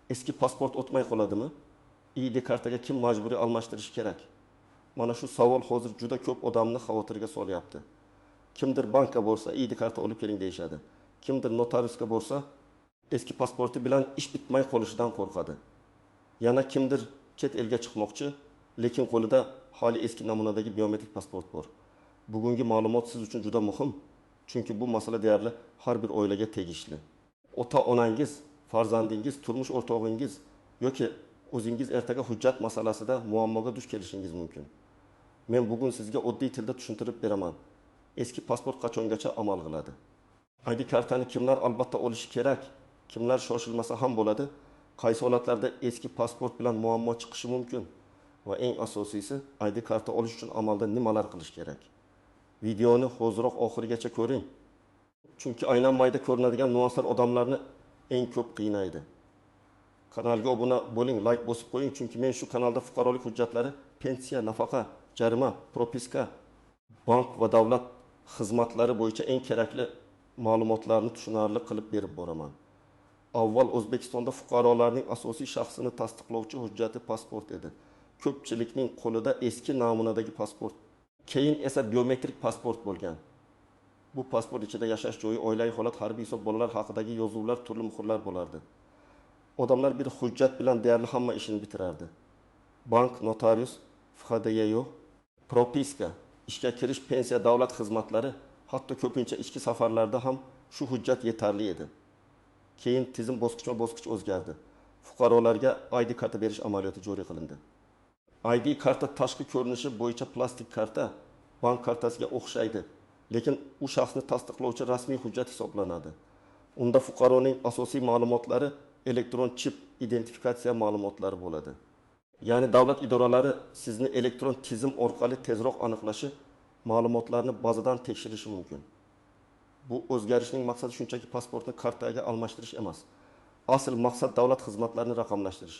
Eski pasport o'tmay qoladimi? ID kartaga kim majburiy almashtirishi kerak? Mana shu savol hozir juda ko'p odamni xavotirga solyapti. Kimdir bankka bo'lsa, ID karta olib keling deyshadi. Kimdir notariusga bo'lsa, eski pasporti bilan ish bitmay qolishidan qo'rqadi. Yana kimdir chet elga chiqmoqchi, lekin qo'lida hali eski namunadagi biometrik pasport bor. Bugungi ma'lumot siz uchun juda muhim, chunki bu masala deyarli har bir oilaga tegishli. Ota-onangiz, farzandingiz, turmush o'rtog'ingiz yoki o'zingiz ertaga hujjat masalasida muammoga duch kelishingiz mumkin. Men bugun sizga oddiy tilda tushuntirib beraman. Eski pasport qachongacha amal qiladi? ID kartani kimlar albatta olishi kerak? Kimlar shoshilmasa ham bo'ladi? Qaysi holatlarda eski pasport bilan muammo chiqishi mumkin? Va eng asosiysi, ID karta olish uchun amalda nimalar qilish kerak? Videoni hoziroq oxirigacha ko'ring. Chunki aylanmayda ko'rinadigan nuanslar odamlarni eng ko'p qiynaydi. Kanalga obuna bo'ling, like bosib qo'ying, chunki men shu kanalda fuqarolik hujjatlari, pensiya, nafaqa, jarima, propiska, bank va davlat xizmatlari bo'yicha eng kerakli ma'lumotlarni tushunarli qilib berib boraman. Avval O'zbekistonda fuqarolarning asosiy shaxsini tasdiqlovchi hujjati pasport edi. Ko'pchilikning qo'lida eski namunadagi pasport, keyin esa biometrik pasport bo'lgan. Bu pasport ichida yashash joyi, oilaviy holat, harbiy hisob, bolalar haqidagi yozuvlar, turli muhrlar bo'lardi. Odamlar bir hujjat bilan deyarli hamma ishini bitirardi. Bank, notarius, FHDYO, propiska, ishga kirish, pensiya, davlat xizmatlari, hatto ko'pincha ichki safarlarda ham shu hujjat yetarli edi. Keyin tizim bosqichma-bosqich o'zgardi. Fuqarolarga ID karta berish amaliyoti joriy qilindi. ID karta tashqi ko'rinishi bo'yicha plastik karta, bank kartasiga o'xshaydi, lekin u shaxsni tasdiqlovchi rasmiy hujjat hisoblanadi. Unda fuqaroning asosiy ma'lumotlari, elektron chip identifikatsiya ma'lumotlari bo'ladi. Ya'ni davlat idoralari sizni elektron tizim orqali tezroq aniqlashi, ma'lumotlarni bazadan tekshirishi mumkin. Bu o'zgarishning maqsadi shunchaki pasportni kartaga almashtirish emas. Asl maqsad davlat xizmatlarini raqamlashtirish.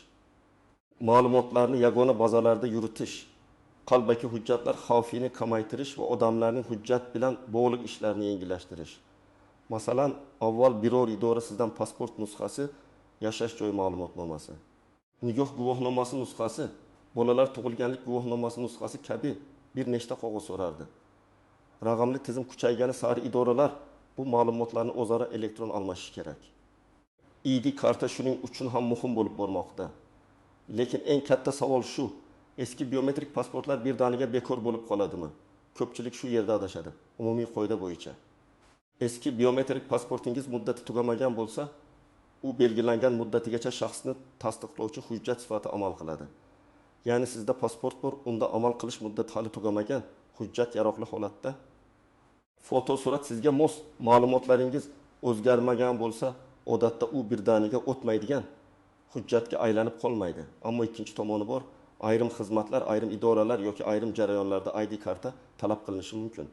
Ma'lumotlarni yagona bazalarda yuritish, qalbaki hujjatlar xavfini kamaytirish va odamlarning hujjat bilan bog'liq ishlarini yengillashtirish. Masalan, avval biror idora sizdan pasport nusxasi, yashash joyi ma'lumotnomasi, nikoh guvohnomasi nusxasi, bolalar tug'ilganlik guvohnomasi nusxasi kabi bir nechta qog'oz so'rardi. Raqamli tizim kuchaygani sari idoralar bu ma'lumotlarni o'zaro elektron almashishi kerak. ID karta shuning uchun ham muhim bo'lib bormoqda. Lekin eng katta savol shu: eski biometrik pasportlar birdaniga bekor bo'lib qoladimi? Ko'pchilik shu yerda adashadi. Umumiy qoida bo'yicha eski biometrik pasportingiz muddati tugamagan bo'lsa, u belgilangan muddatigacha shaxsni tasdiqlovchi hujjat sifatida amal qiladi. Ya'ni sizda pasport bor, unda amal qilish muddati hali tugamagan, hujjat yaroqli holatda. Fotosurat sizga mos ma'lumotlaringiz o'zgarmagan bo'lsa, odatda u birdaniga o'tmaydigan hujjatga aylanib qolmaydi. Ammo ikkinchi tomoni bor. Ayrim xizmatlar, ayrim idoralar yoki ayrim jarayonlarda ID karta talab qilinishi mumkin.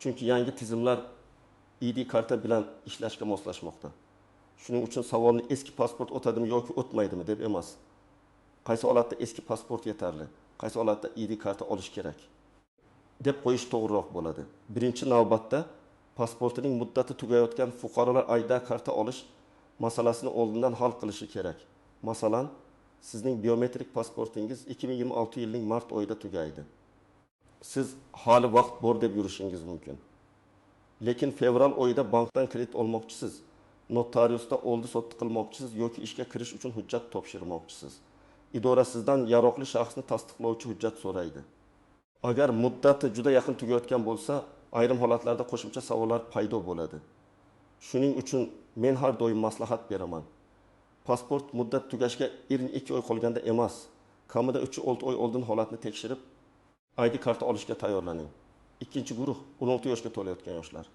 Chunki yangi tizimlar ID karta bilan ishlashga moslashmoqda. Shuning uchun savolni eski pasport o'tadimi yoki o'tmaydimi deb emas. Qaysi holatda eski pasport yetarli, qaysi holatda ID karta olish kerak deb qo'yish to'g'riroq bo'ladi. Birinchi navbatda pasportining muddati tugayotgan fuqarolar ID karta olish masalasini oldindan hal qilishi kerak. Masalan, sizning biometrik pasportingiz 2026 yilning mart oyida tugaydi. Siz hali vaqt bor deb yurishingiz mumkin. Lekin fevral oyida bankdan kredit olmoqchisiz, notariusda oldi-sotdi qilmoqchisiz yoki ishga kirish uchun hujjat topshirmoqchisiz. Idora sizdan yaroqli shaxsni tasdiqlovchi hujjat so'raydi. Agar muddati juda yaqin tugayotgan bo'lsa, ayrim holatlarda qo'shimcha savollar paydo bo'ladi. Shuning uchun men har doim maslahat beraman. Pasport muddat tugashga 22 oy qolganda emas, kamida 3-6 oy oldin holatni tekshirib, ID karta olishga tayyorlaning. Ikkinchi guruh 16 yoshga to'layotgan yoshlar.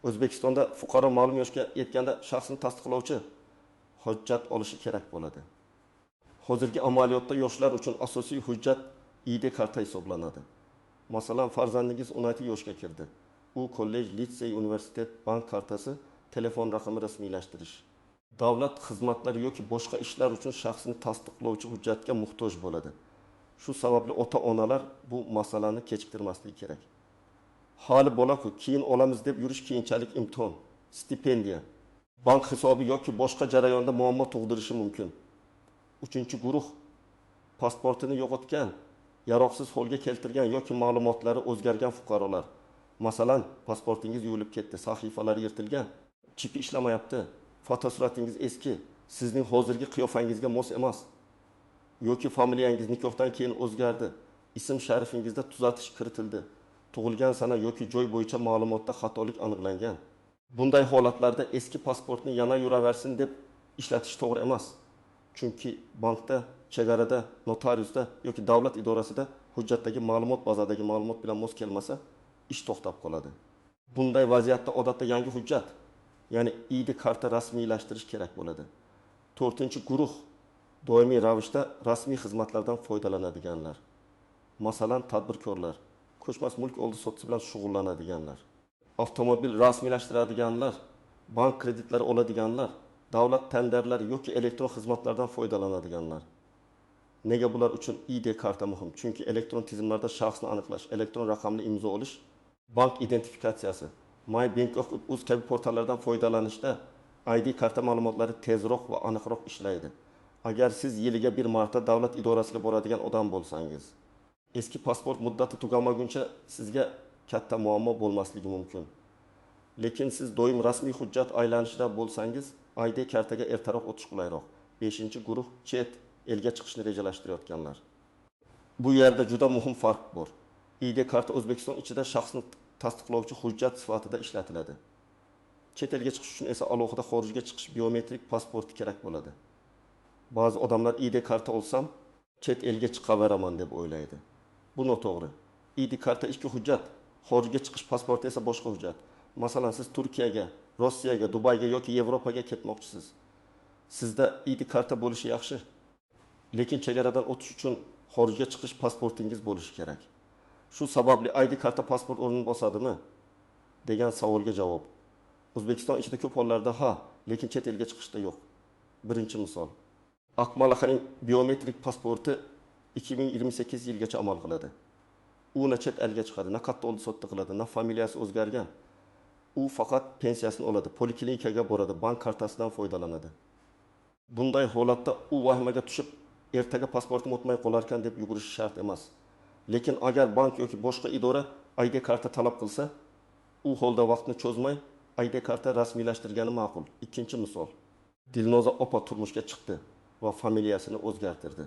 O'zbekistonda fuqaro ma'lum yoshga yetganda shaxsni tasdiqlovchi hujjat olishi kerak bo'ladi. Hozirgi amaliyotda yoshlar uchun asosiy hujjat ID karta hisoblanadi. Masalan, farzandingiz 16 yoshga kirdi. U kollej, litsey, universitet, bank kartasi, telefon raqami rasmiylashtirish. Davlat xizmatlari yoki boshqa ishlar uchun shaxsni tasdiqlovchi hujjatga muhtoj bo'ladi. Shu sababli ota-onalar bu masalani kechiktirmasligi kerak. Hali bola-ku, keyin olamiz deb yurish keyinchalik imtihon, stipendiya bank hisobi yoki boshqa jarayonda muammo tug'dirishi mumkin. Uchinchi guruh pasportini yo'qotgan, yaroqsiz holga keltirgan yoki ma'lumotlari o'zgargan fuqarolar. Masalan, pasportingiz yuvilib ketdi, sahifalari yirtilgan, chipi ishlamayapti, fotosuratingiz eski, sizning hozirgi qiyofangizga mos emas, yoki familiyangiz nikohdan keyin o'zgardi, ism sharifingizda tuzatish kiritildi, tug'ilgan sana yoki joy bo'yicha ma'lumotda xatolik aniqlangan. Bunday holatlarda eski pasportni yana yuraversin deb ishlatish to'g'ri emas. Chunki bankda, chegarada, notariusda yoki davlat idorasida hujjatdagi ma'lumot bazadagi ma'lumot bilan mos kelmasa, ish to'xtab qoladi. Bunday vaziyatda odatda yangi hujjat, ya'ni ID karta rasmiylashtirish kerak bo'ladi. 4-guruh doimiy ravishda rasmiy xizmatlardan foydalanadiganlar. Masalan, tadbirkorlar, ko'chmas mulk oldi sotisi bilan shug'ullanadiganlar, avtomobil rasmiylashtiradiganlar, bank kreditlari oladiganlar, davlat tenderlari yoki elektron xizmatlardan foydalanadiganlar. Nega bular uchun ID karta muhim? Chunki elektron tizimlarda shaxsni aniqlash, elektron raqamli imzo olish, bank identifikatsiyasi, MyBank.uz kabi portallardan foydalanishda ID karta ma'lumotlari tezroq va aniqroq ishlaydi. Agar siz yiliga bir marta davlat idorasiga boradigan odam bo'lsangiz, eski pasport muddati tugamaguncha sizga katta muammo bo'lmasligi mumkin. Lekin siz doim rasmiy hujjat aylanishida bo'lsangiz, ID kartaga ertaroq o'tish qulayroq. 5-guruh chet elga chiqishni rejalashtirayotganlar. Bu yerda juda muhim farq bor. ID karta O'zbekiston ichida shaxsni tasdiqlovchi hujjat sifatida ishlatiladi. Chet elga chiqish uchun esa alohida xorijga chiqish biometrik pasporti kerak bo'ladi. Ba'zi odamlar ID karta olsam, chet elga chiqaveraman deb o'ylaydi. Bu noto'g'ri. ID karta ikki hujjat, xorijga chiqish pasporti esa boshqa hujjat. Masalan, siz Turkiyaga, Rossiyaga, Dubayga yoki Yevropaga ketmoqchisiz. Sizda ID karta bo'lishi yaxshi. Lekin chegaradan o'tish uchun xorijga chiqish pasportingiz bo'lishi kerak. Shu sababli ID karta pasport o'rnini bosadimi? degan savolga javob. O'zbekiston ichida ko'p hollarda ha, lekin chet elga chiqishda yo'q. Birinchi misol. Akmalaxaning biometrik pasporti 2028 yilgacha amal qiladi. U na chet elga chiqadi, na katta oldi sotdi qiladi, na familiyasi o'zgargan. U faqat pensiyasini oladi, poliklinikaga boradi, bank kartasidan foydalanadi. Bunday holatda u vahimaga tushib, ertaga pasportim o'tmay qolarkan deb yugurish shart emas. Lekin agar bank yoki boshqa idora ID karta talab qilsa, u holda vaqtni cho'zmay ID karta rasmiylashtirgani ma'qul. Ikkinchi misol. Dilnoza opa turmushga chiqdi va familiyasini o'zgartirdi.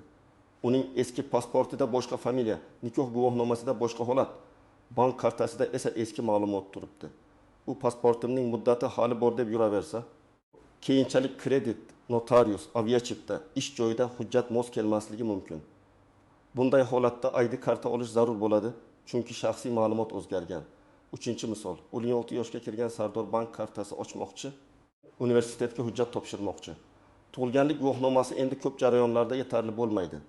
Uning eski pasportida boshqa familiya, nikoh guvohnomasida boshqa holat, bank kartasida esa eski ma'lumot turibdi. U pasportimning muddati hali bor deb yuraversa, keyinchalik kredit, notarius, aviachipta, ish joyida hujjat mos kelmasligi mumkin. Bunday holatda ID karta olish zarur bo'ladi, chunki shaxsiy ma'lumot o'zgargan. Uchinchi misol, 16 yoshga kirgan Sardor bank kartasi ochmoqchi, universitetga hujjat topshirmoqchi. Tug'ilganlik guvohnomasi endi ko'p jarayonlarda yetarli bo'lmaydi.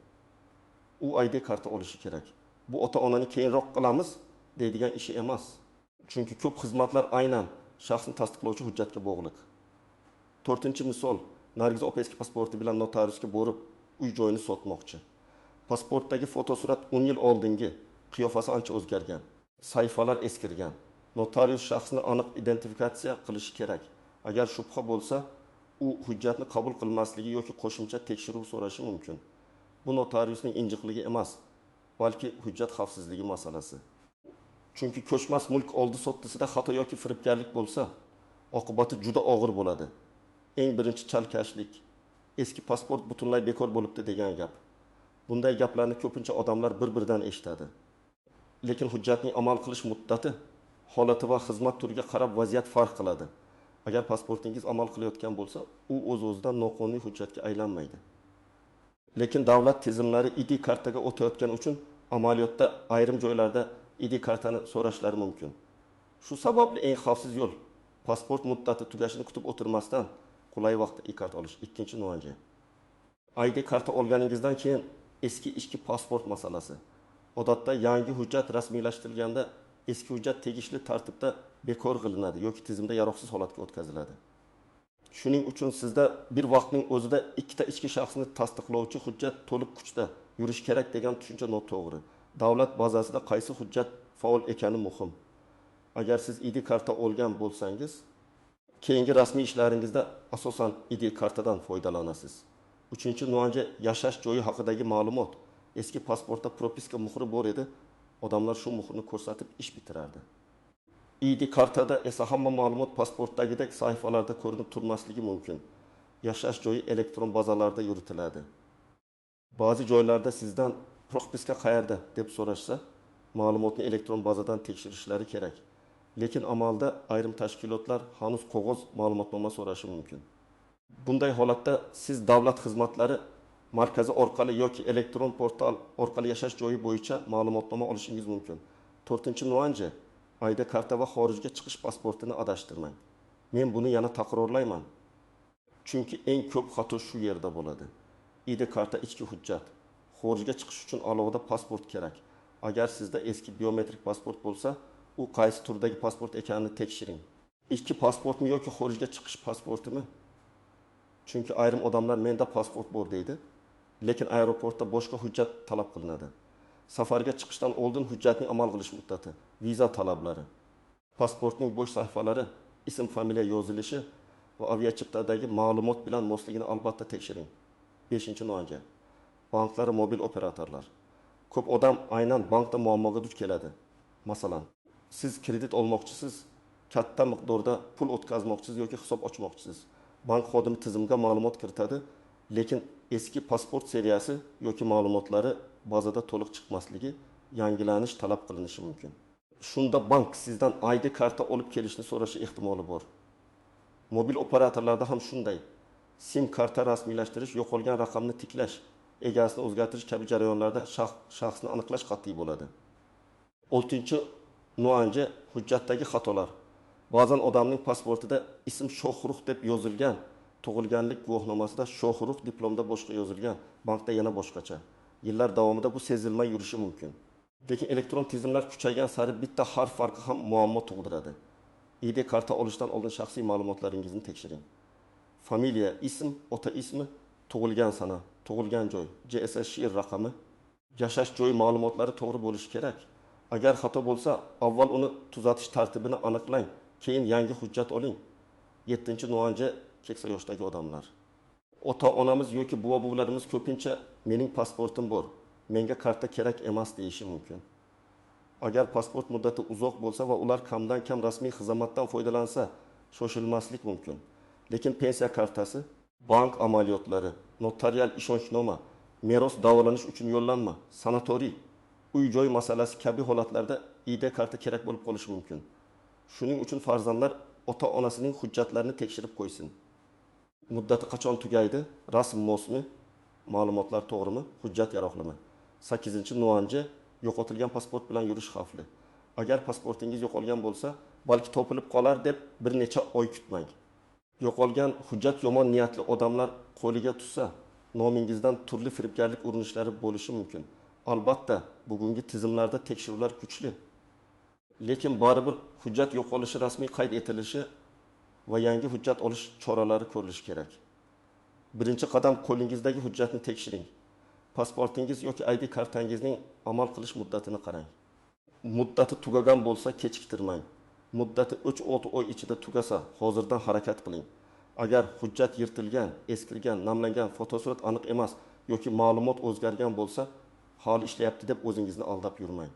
U ID karta olishi kerak. Bu ota-onani keyinroq qilamiz deydigan ishi emas. Chunki ko'p xizmatlar aynan shaxsni tasdiqlovchi hujjatga bog'liq. 4-misol, Nargiz opa eski pasporti bilan notariusga borib, uy-joyini sotmoqchi. Pasportdagi fotosurat 10 yil oldingi, qiyofasi ancha o'zgargan, sahifalar eskirgan. Notarius shaxsni aniq identifikatsiya qilishi kerak. Agar shubha bo'lsa, u hujjatni qabul qilmasligi yoki qo'shimcha tekshiruv so'rashi mumkin. Bu notariusning injiqligi emas, balki hujjat xavfsizligi masalasi. Chunki ko'chmas mulk oldi sottisida xato yoki firibgarlik bo'lsa, oqibati juda og'ir bo'ladi. Eng birinchi chalkashlik, eski pasport butunlay bekor bo'libdi degan gap. Bunday gaplarni ko'pincha odamlar bir-biridan eshitadi. Lekin hujjatning amal qilish muddati, holati va xizmat turiga qarab vaziyat farq qiladi. Agar pasportingiz amal qilayotgan bo'lsa, u o'z-o'zidan noqonuniy hujjatga aylanmaydi. Lekin davlat tizimlari ID kartaga o'tayotgani uchun amaliyotda ayrim joylarda ID kartani so'rashlari mumkin. Shu sababli eng xavfsiz yo'l pasport muddati tugashini kutib o'tirmasdan qulay vaqtda ID-kart olish. Ikkinchi nuanja. ID karta olganingizdan keyin eski ishki pasport masalasi. Odatda yangi hujjat rasmiylashtirilganda eski hujjat tegishli tartibda bekor qilinadi yoki tizimda yaroqsiz holatga o'tkaziladi. Shuning uchun sizda bir vaqtning o'zida ikkita ichki shaxsni tasdiqlovchi hujjat to'liq kuchda yurish kerak degan tushuncha noto'g'ri. Davlat bazasida qaysi hujjat faol ekani muhim. Agar siz ID karta olgan bo'lsangiz, Keyingi rasmiy ishlaringizda asosan ID kartadan foydalanasiz. 3-nuvonchi yashash joyi haqidagi ma'lumot. Eski pasportda propiska muhri bor edi. Odamlar shu muhrni ko'rsatib ish bitirardi. ID kartada esa hamma ma'lumot pasportdagidek sahifalarda ko'rinib turmasligi mumkin. Yashash joyi elektron bazalarda yuritiladi. Ba'zi joylarda sizdan propiska qayerda deb so'rashsa, ma'lumotni elektron bazadan tekshirishlari kerak. Lekin amalda ayrim tashkilotlar hanuz qog'oz ma'lumotnoma so'rashi mumkin. Bunday holatda siz davlat xizmatlari markazi orqali yoki elektron portal orqali yashash joyi bo'yicha ma'lumotnoma olishingiz mumkin. 4-nuvonchi ID karta va xorijga chiqish pasportini adashtirmang. Men buni yana takrorlayman. Chunki eng ko'p xato shu yerda bo'ladi. ID karta ichki hujjat. Xorijga chiqish uchun alohida pasport kerak. Agar sizda eski biometrik pasport bo'lsa, u qaysi turdagi pasport ekanini tekshiring. Ikki pasportmi yoki xorijga chiqish pasportimi? Chunki ayrim odamlar menda pasport bor deydi, lekin aeroportda boshqa hujjat talab qilinadi. Safarga chiqishdan oldin hujjatning amal qilish muddati, viza talablari, pasportning bo'sh sahifalari, ism, familiya yozilishi va aviachiptadagi ma'lumot bilan mosligini albatta tekshiring. 5-nuvonchi banklar, mobil operatorlar. Ko'p odam aynan bankda muammoga duch keladi. Masalan, siz kredit olmoqchisiz, katta miqdorda pul o'tkazmoqchisiz yoki hisob ochmoqchisiz. Bank xodimi tizimga ma'lumot kiritadi, lekin eski pasport seriyasi yoki ma'lumotlari bazada to'liq chiqmasligi, yangilanish talab qilinishi mumkin. Shunda bank sizdan ID karta olib kelishni so'rashi ehtimoli bor. Mobil operatorlarda ham shunday. SIM karta rasmiylashtirish, yo'qolgan raqamni tiklash, egasini o'zgartirish kabi jarayonlarda shaxsni aniqlash qat'iy bo'ladi. 6-nuvonchi hujjatdagi xatolar. Ba'zan odamning pasportida ism Shohrux deb yozilgan, tug'ilganlik guvohnomasida Shohrux, diplomda boshqa yozilgan, bankda yana boshqacha. Yillar davomida bu sezilmay yurishi mumkin. Lekin elektron tizimlar kuchaygan sari bitta harf farqi ham muammo tug'diradi. ID karta olishdan oldin shaxsiy ma'lumotlaringizni tekshiring. Familiya, ism, ota ismi, tug'ilgan sana, tug'ilgan joy, JSS raqami, yashash joyi ma'lumotlari to'g'ri bo'lishi kerak. Agar xato bo'lsa, avval uni tuzatish tartibini aniqlang, keyin yangi hujjat oling. 7-nuvonchi keksa yoshdagi odamlar. Ota-onamiz yoki buva-buvilarimiz ko'pincha mening pasportim bor, menga karta kerak emas deyishi mumkin. Agar pasport muddati uzoq bo'lsa va ular kamdan kam rasmiy xizmatdan foydalansa, shoshilmaslik mumkin. Lekin pensiya kartasi, bank amaliyotlari, notarial ishonchnoma, meros davolanish uchun yo'llanma, sanatoriy, uy-joy masalasi kabi holatlarda ID karta kerak bo'lib qolishi mumkin. Shuning uchun farzandlar ota-onasining hujjatlarini tekshirib qo'ysin. Muddati qachon tugaydi? Rasm mavsumi, ma'lumotlar to'g'rimi? Hujjat yaroqlimi? 8-nuvonchi yo'qotilgan pasport bilan yurish xavfli. Agar pasportingiz yo'qolgan bo'lsa, balki topilib qolar deb bir necha oy kutmang. Yo'qolgan hujjat yomon niyatli odamlar qo'liga tushsa, nomingizdan turli firibgarlik urinishlari bo'lishi mumkin. Albatta, bugungi tizimlarda tekshiruvlar kuchli. Lekin baribir hujjat yo'qolishi rasmiy qayd etilishi va yangi hujjat olish choralari ko'rilishi kerak. Birinchi qadam, qo'lingizdagi hujjatni tekshiring. Pasportingiz yoki ID kartangizning amal qilish muddatini qarang. Muddati tugagan bo'lsa, kechiktirmang. Muddati 3-6 oy ichida tugasa, hozirdan harakat qiling. Agar hujjat yirtilgan, eskirgan, namlangan, fotosurat aniq emas yoki ma'lumot o'zgargan bo'lsa, hali ishlayapti deb o'zingizni aldab yurmang.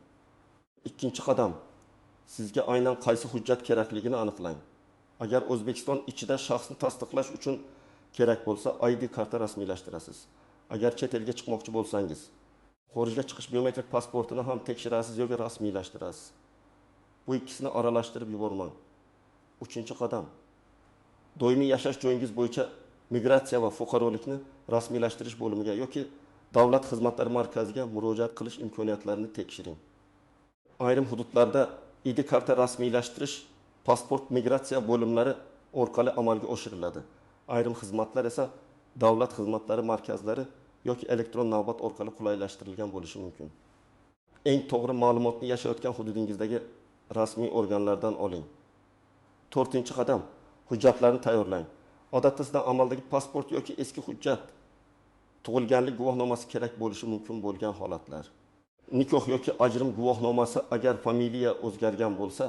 Ikkinchi qadam, sizga aynan qaysi hujjat kerakligini aniqlang. Agar O'zbekiston ichida shaxsni tasdiqlash uchun kerak bo'lsa, ID karta rasmiylashtirasiz. Agar chet elga chiqmoqchi bo'lsangiz, xorijga chiqish biometrik pasportini ham tekshirasiz yoki rasmiylashtirasiz. Bu ikkisini aralashtirib yubormang. 3-qadam, doimiy yashash joyingiz bo'yicha migratsiya va fuqarolikni rasmiylashtirish bo'limiga yoki davlat xizmatlari markaziga murojaat qilish imkoniyatlarini tekshiring. Ayrim hududlarda ID karta rasmiylashtirish pasport migratsiya bo'limlari orqali amalga oshiriladi. Ayrim xizmatlar esa davlat xizmatlari markazlari yoki elektron navbat orqali qulaylashtirilgan bo'lishi mumkin. Eng to'g'ri ma'lumotni yashayotgan hududingizdagi rasmiy organlardan oling. 4-qadam, hujjatlarni tayyorlang. Odatda sizda amaldagi pasport yoki eski hujjat, tug'ilganlik guvohnomasi kerak bo'lishi mumkin bo'lgan holatlar. Nikoh yoki ajrim guvohnomasi agar familiya o'zgargan bo'lsa,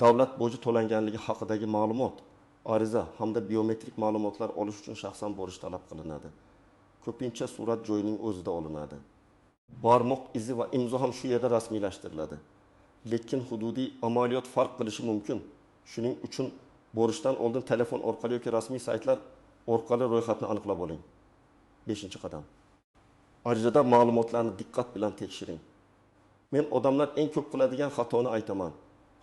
davlat boji to'langanligi haqidagi ma'lumot, ariza hamda biometrik ma'lumotlar olish uchun shaxsan borish talab qilinadi. Ko'pincha surat joyining o'zida olinadi. Barmoq izi va imzo ham shu yerda rasmiylashtiriladi. Lekin hududiy amaliyot farq qilishi mumkin. Shuning uchun borishdan oldin telefon orqali yoki rasmiy saytlar orqali ro'yxatni aniqlab oling. 5-qadam. Arizada ma'lumotlarni diqqat bilan tekshiring. Men odamlar eng ko'p qiladigan xatoni aytaman.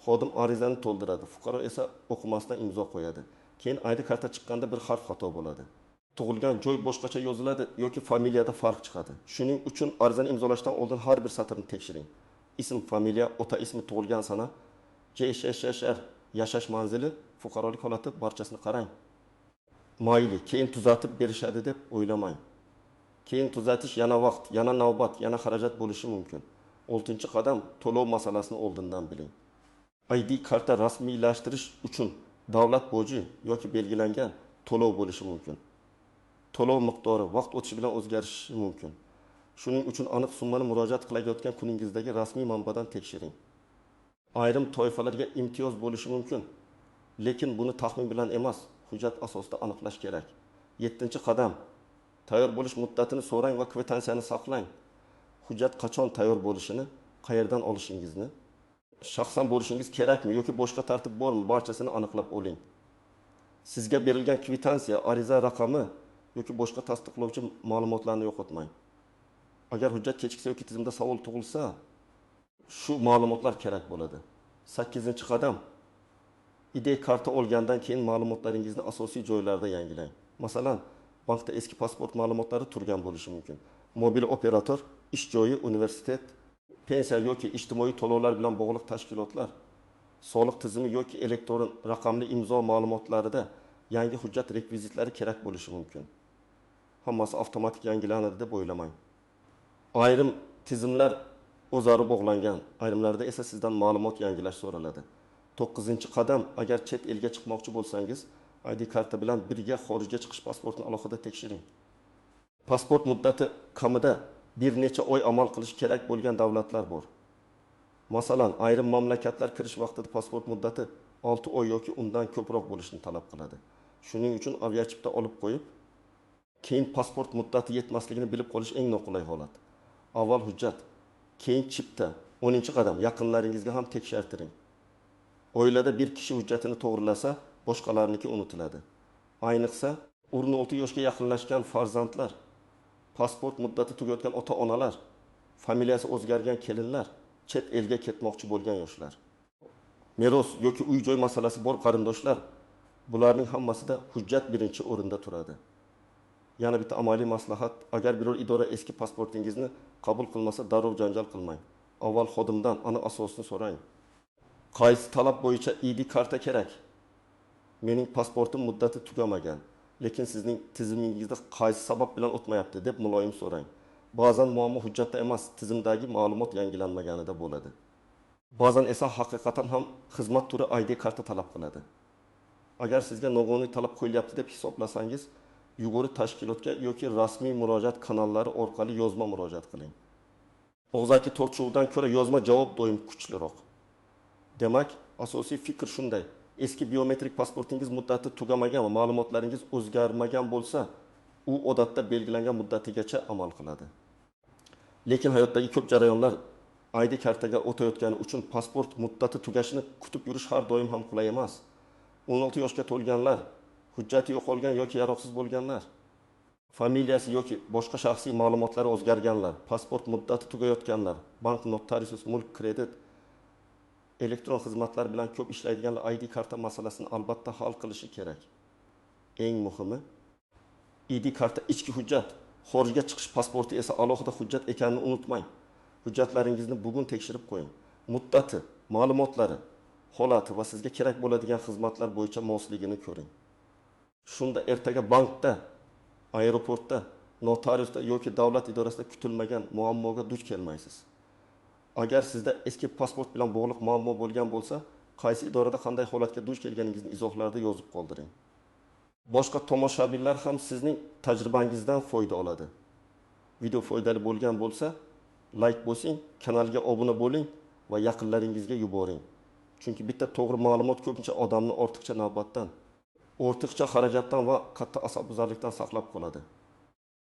Xodim arizani to'ldiradi, fuqaro esa o'qimasdan imzo qo'yadi. Keyin ID karta chiqqanda bir harf xato bo'ladi. Tug'ilgan joy boshqacha yoziladi yoki familiyada farq chiqadi. Shuning uchun arizani imzolashdan oldin har bir satrni tekshiring. Ism, familiya, ota ismi, tug'ilgan sana, JSHR, yashash manzili, fuqarolik holati barchasini qarang. Mayli, keyin tuzatib berishadi deb o'ylamang. Keyin tuzatish yana vaqt, yana navbat, yana xarajat bo'lishi mumkin. 6-qadam to'lov masalasini oldindan biling. ID karta rasmiylashtirish uchun davlat boji yoki belgilangan to'lov bo'lishi mumkin. To'lov miqdori vaqt o'tishi bilan o'zgarishi mumkin. Shuning uchun aniq summani murojaat qilayotgan kuningizdagi rasmiy manbadan tekshiring. Ayrim toifalarga imtiyoz bo'lishi mumkin, lekin buni taxmin bilan emas, hujjat asosida aniqlash kerak. 7-qadam tayyor bo'lish muddatini so'rang va kvitansiyani saqlang. Hujjat qachon tayyor bo'lishini, qayerdan olishingizni, shaxsan bo'lishingiz kerakmi yoki boshqa tartib bormi, barchasini aniqlab oling. Sizga berilgan kvitansiya, ariza raqami yoki boshqa tasdiqlovchi ma'lumotlarni yo'qotmang. Agar hujjat kechiksa yoki tizimda savol tug'ilsa, shu ma'lumotlar kerak bo'ladi. 8-qadam ID karta olgandan keyin ma'lumotlaringizni asosiy joylarda yangilang. Masalan, bankda eski pasport ma'lumotlari turgan bo'lishi mumkin. Mobil operator, ish joyi, universitet, pensiya yoki ijtimoiy to'lovlar bilan bog'liq tashkilotlar, soliq tizimi yoki elektron raqamli imzo ma'lumotlarida yangi hujjat rekvizitlari kerak bo'lishi mumkin. Hammasi avtomatik yangilanadi deb o'ylamang. Ayrim tizimlar o'zaro bog'langan, ayrimlarda esa sizdan ma'lumot yangilash so'raladi. 9-qadam, agar chet elga chiqmoqchi bo'lsangiz, ID karta bilan birga xorijga chiqish pasportini alohida tekshiring. Pasport muddati kamida bir necha oy amal qilish kerak bo'lgan davlatlar bor. Masalan, ayrim mamlakatlar kirish vaqtida pasport muddati 6 oy yoki undan ko'proq bo'lishini talab qiladi. Shuning uchun aviachipta olib qo'yib, keyin pasport muddati yetmasligini bilib qolish eng noqulay holat. Avval hujjat, keyin chipta. 10-qadam, yaqinlaringizga ham tekshirtiring. Oilada bir kishi hujjatini to'g'rilasa, boshqalarniki unutiladi. Ayniqsa, 16 yoshga yaqinlashgan farzandlar, pasport muddati tugayotgan ota-onalar, familiyasi o'zgargan kelinlar, chet elga ketmoqchi bo'lgan yoshlar, meros yoki uy-joy masalasi bor qarindoshlar, bularning hammasida hujjat birinchi o'rinda turadi. Yana bitta amaliy maslahat, agar biror idora eski pasportingizni qabul qilmasa, darrov janjal qilmang. Avval xodimdan aniq asosini so'rang. Qaysi talab bo'yicha ID karta kerak? Mening pasportim muddati tugamagan, lekin sizning tizimingizda qaysi sabab bilan o'tmayapti deb muloyim so'rang. Ba'zan muammo hujjatda emas, tizimdagi ma'lumot yangilanmaganida bo'ladi. Ba'zan esa haqiqatan ham xizmat turi ID karta talab qiladi. Agar sizga noqonuniy talab qo'yilyapti deb hisoblasangiz, yuqori tashkilotga yoki rasmiy murojaat kanallari orqali yozma murojaat qiling. Og'zaki tortishuvdan ko'ra yozma javob doim kuchliroq. Demak, asosiy fikr shunday. Eski biometrik pasportingiz muddati tugamagan va ma'lumotlaringiz o'zgarmagan bo'lsa, u odatda belgilangan muddatigacha amal qiladi. Lekin hayotdagi ko'p jarayonlar ID kartaga o'tayotgani uchun pasport muddati tugashini kutib yurish har doim ham qulay emas. 16 yoshga to'lganlar, hujjati yo'qolgan yoki yaroqsiz bo'lganlar, familiyasi yoki boshqa shaxsiy ma'lumotlari o'zgarganlar, pasport muddati tugayotganlar, bank, notarius, mulk, kredit, elektron xizmatlar bilan ko'p ishlaydiganlar ID karta masalasini albatta hal qilishi kerak. Eng muhimi, ID karta ichki hujjat, xorijga chiqish pasporti esa alohida hujjat ekanini unutmang. Hujjatlaringizni bugun tekshirib qo'ying. Muddati, ma'lumotlari, holati va sizga kerak bo'ladigan xizmatlar bo'yicha mosligini ko'ring. Shunda ertaga bankda, aeroportda, notariusda yoki davlat idorasida kutilmagan muammoga duch kelmaysiz. Agar sizda eski pasport bilan bog'liq muammo bo'lgan bo'lsa, qaysi idorada qanday holatga duch kelganingizni izohlarda yozib qoldiring. Boshqa tomoshabinlar ham sizning tajribangizdan foyda oladi. Video foydali bo'lgan bo'lsa, like bosing, kanalga obuna bo'ling va yaqinlaringizga yuboring. Chunki bitta to'g'ri ma'lumot ko'pincha odamni ortiqcha navbatdan ortiqcha xarajatdan va katta asabbuzarlikdan saqlab qoladi.